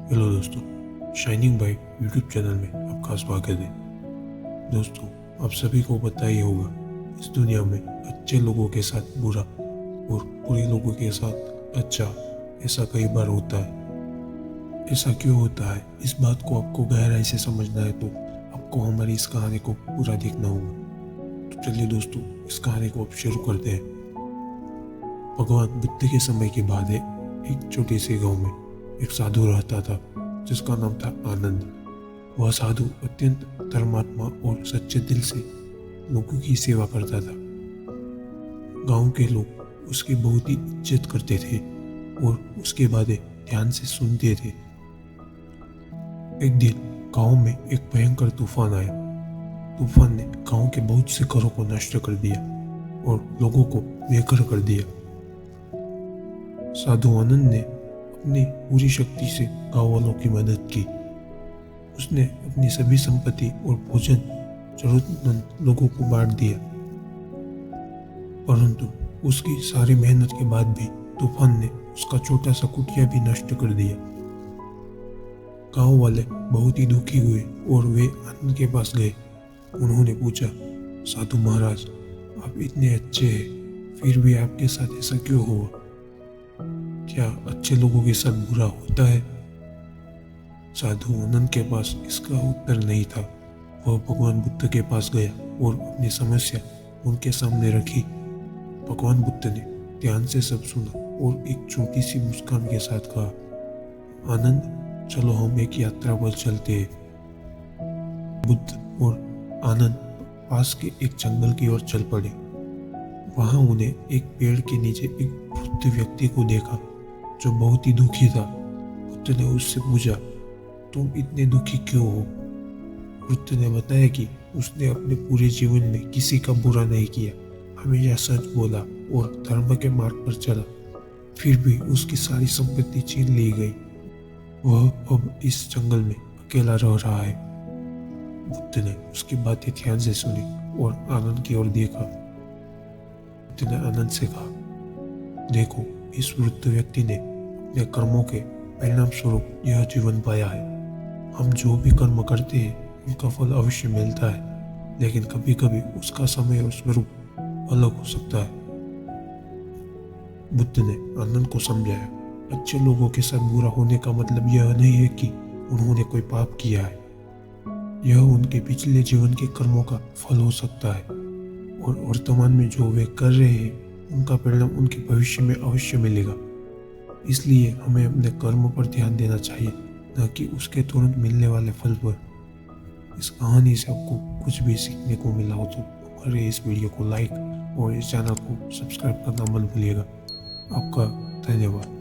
Hello दोस्तों, shining bye YouTube channel में आपका स्वागत है। दोस्तों, आप सभी को पता ही होगा, इस दुनिया में अच्छे लोगों के साथ बुरा और बुरे लोगों के साथ अच्छा ऐसा कई बार होता है। ऐसा क्यों होता है, इस बात को आपको गहराई से समझना है तो आपको हमारी इस कहानी को पूरा देखना होगा। तो चलिए दोस्तों, इस कहानी को अब शुरू करते हैं। भगवान बुद्ध के समय की बात है। एक छोटे से गांव में एक साधु रहता था जिसका नाम था आनंद। वह साधु अत्यंत धर्मात्मा और सच्चे दिल से लोगों की सेवा करता था। गांव के लोग उसकी बहुत ही इज्जत करते थे और उसकी बातें ध्यान से सुनते थे। एक दिन गांव में एक भयंकर तूफान आया। तूफान ने गांव के बहुत से घरों को नष्ट कर दिया और लोगों को बेघर कर दिया। साधु आनंद ने अपनी पूरी शक्ति से गांव वालों की मदद की। उसने अपनी सभी संपत्ति और भोजन जरूरतमंद लोगों को बांट दिया। परंतु उसकी सारी मेहनत के बाद भी तूफान ने उसका छोटा सा कुटिया भी नष्ट कर दिया। गांव वाले बहुत ही दुखी हुए और वे आनंद के पास गए। उन्होंने पूछा, साधु महाराज, आप इतने अच्छे हैं, फिर भी आपके साथ ऐसा क्यों हुआ? क्या अच्छे लोगों के साथ बुरा होता है? साधु आनंद के पास इसका उत्तर नहीं था। वह भगवान बुद्ध के पास गया और अपनी समस्या उनके सामने रखी। भगवान बुद्ध ने ध्यान से सब सुना और एक छोटी सी मुस्कान के साथ कहा, आनंद, चलो हम एक यात्रा पर चलते हैं। बुद्ध और आनंद पास के एक जंगल की ओर चल पड़े। वहां उन्हें एक पेड़ के नीचे एक वृद्ध व्यक्ति को देखा जो बहुत ही दुखी था। बुद्ध ने उससे पूछा, तुम इतने दुखी क्यों हो? वृद्ध ने बताया कि उसने अपने पूरे जीवन में किसी का बुरा नहीं किया, हमेशा सच बोला और धर्म के मार्ग पर चला, फिर भी उसकी सारी संपत्ति छीन ली गई। वह अब इस जंगल में अकेला रह रहा है। बुद्ध ने उसकी बातें ध्यान से सुनी और आनंद की ओर देखा। बुद्ध ने आनंद से कहा, देखो, इस वृद्ध व्यक्ति ने अपने कर्मों के परिणाम स्वरूप यह जीवन पाया है। हम जो भी कर्म करते हैं उनका फल अवश्य मिलता है, लेकिन कभी कभी उसका समय और स्वरूप अलग हो सकता है। बुद्ध ने आनंद को समझाया, अच्छे लोगों के साथ बुरा होने का मतलब यह नहीं है कि उन्होंने कोई पाप किया है। यह उनके पिछले जीवन के कर्मों का फल हो सकता है और वर्तमान में जो वे कर रहे हैं उनका परिणाम उनके भविष्य में अवश्य मिलेगा। इसलिए हमें अपने कर्म पर ध्यान देना चाहिए, न कि उसके तुरंत मिलने वाले फल पर। इस कहानी से आपको कुछ भी सीखने को मिला हो तो हमारे इस वीडियो को लाइक और इस चैनल को सब्सक्राइब करना मत भूलिएगा। आपका धन्यवाद।